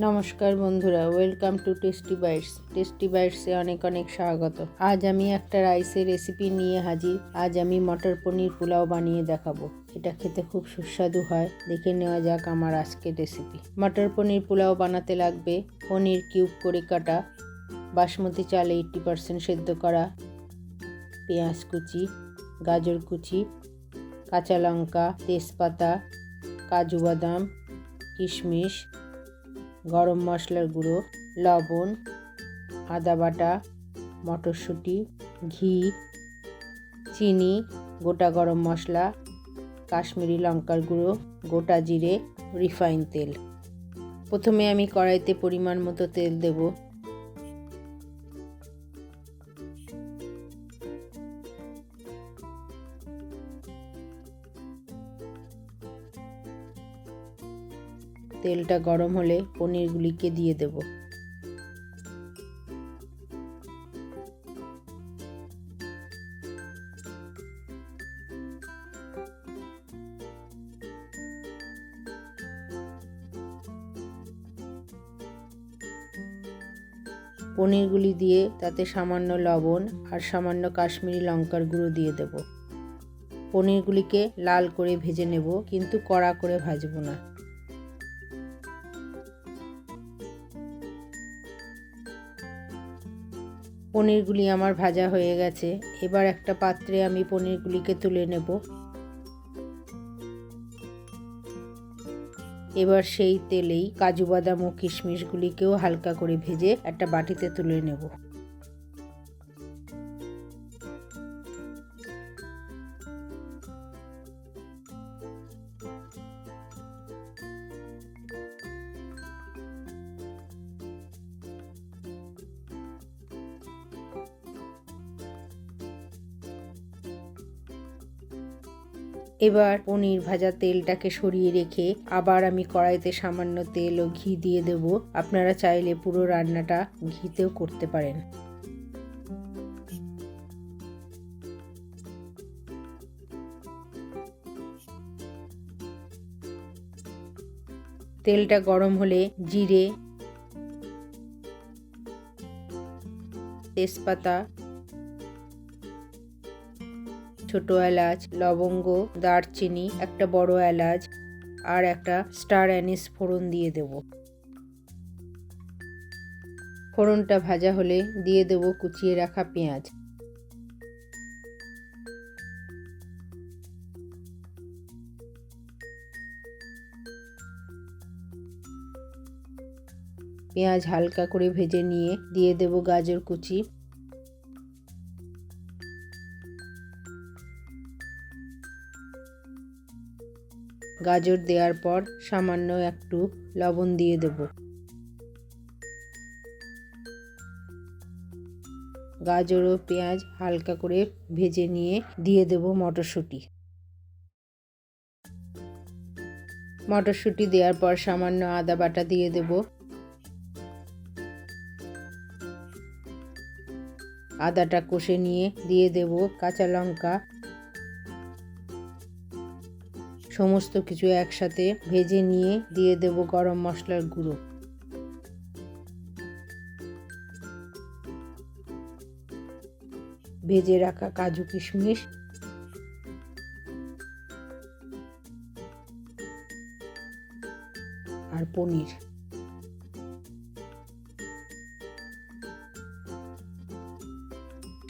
নমস্কার বন্ধুরা, welcome to tasty বাইটসে অনেক অনেক স্বাগত। আজ আমি একটা রাইসের রেসিপি নিয়ে হাজির। আজ আমি মটর পনির পোলাও বানিয়ে দেখাবো। এটা খেতে খুব সুস্বাদু হয়। দেখে নেওয়া যাক আমার আজকের রেসিপি। মটর পনির পোলাও বানাতে লাগবে পনির কিউব করে কাটা, বাসমতি চাল 80% সেদ্ধ করা, পেঁয়াজ কুচি, গাজর কুচি, কাঁচা লঙ্কা, তেজপাতা, কাজু বাদাম, কিশমিশ, গরম মশলার গুঁড়ো, লবণ, আদা বাটা, মটরশুঁটি, ঘি, চিনি, গোটা গরম মশলা, কাশ্মীরি লঙ্কার গুঁড়ো, গোটা জিরে, রিফাইন তেল। প্রথমে আমি কড়াইতে পরিমাণ মতো তেল দেব। তেলটা গরম হলে পনিরগুলিকে দিয়ে দেব। পনিরগুলি দিয়ে তাতে সামান্য লবণ আর সামান্য কাশ্মীরি লঙ্কার গুঁড়ো দিয়ে দেব। পনিরগুলিকে লাল করে ভেজে নেব, কিন্তু কড়া করে ভাজবো না। পনিরগুলি আমার ভাজা হয়ে গেছে। এবার একটা পাত্রে আমি পনিরগুলিকে তুলে নেব। এবার সেই তেলেই কাজু বাদাম ও কিশমিশগুলিকেও হালকা করে ভেজে একটা বাটিতে তুলে নেব। এবার পনির ভাজা তেলটাকে সরিয়ে রেখে আবার আমি কড়াইতে সামান্য তেল ও ঘি দিয়ে দেব। আপনারা চাইলে পুরো রান্নাটা ঘিতেও করতে পারেন। তেলটা গরম হলে জিরে, তেজপাতা, ছোট এলাচ, লবঙ্গ, দারচিনি, একটা বড় এলাচ আর একটা স্টার অ্যানিস ফোড়ন দিয়ে দেব। ফোড়নটা ভাজা হলে দিয়ে দেব কুচিয়ে রাখা পেঁয়াজ। পেঁয়াজ হালকা করে ভেজে নিয়ে দিয়ে দেব গাজর কুচি, গাজর দেওয়ার পর সামান্য একটু লবণ দিয়ে দেব। গাজর ও পেঁয়াজ হালকা করে ভেজে নিয়ে দিয়ে দেব মটরশুঁটি। মটরশুঁটি দেওয়ার পর সামান্য আদা বাটা দিয়ে দেব। আদাটা কষে নিয়ে দিয়ে দেব কাঁচা লঙ্কা। সমস্ত কিছু একসাথে ভেজে নিয়ে দিয়ে দেব গরম মশলার গুঁড়ো। ভেজে রাখা কাজু কিশমিশ আর পনির।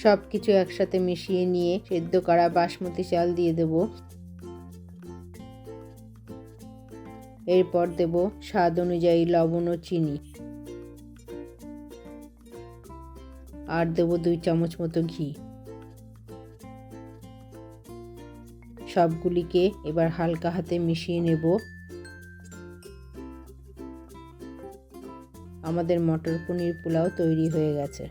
সব কিছু একসাথে মিশিয়ে নিয়ে সেদ্ধ করা বাসমতি চাল দিয়ে দেব। এরপর দেব স্বাদ অনুযায়ী লবণ ও চিনি, আর দেব 2 চামচ মতো ঘি। সবগুলিকে এবার হালকা হাতে মিশিয়ে নেব। আমাদের মটর পনির পোলাও তৈরি হয়ে গেছে।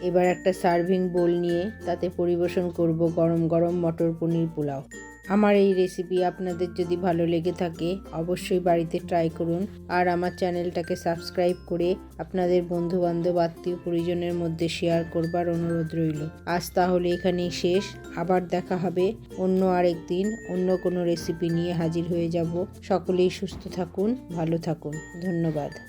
এবার একটা সার্ভিং বোল নিয়ে তাতে পরিবেশন করব গরম গরম মটর পনির পোলাও। আমার এই রেসিপি আপনাদের যদি ভালো লেগে থাকে অবশ্যই বাড়িতে ট্রাই করুন আর আমার চ্যানেলটাকে সাবস্ক্রাইব করে আপনাদের বন্ধুবান্ধব আত্মীয় পরিজনের মধ্যে শেয়ার করবার অনুরোধ রইল। আজ তাহলে এখানেই শেষ। আবার দেখা হবে অন্য আরেক দিন অন্য কোনো রেসিপি নিয়ে হাজির হয়ে যাব। সকলেই সুস্থ থাকুন, ভালো থাকুন। ধন্যবাদ।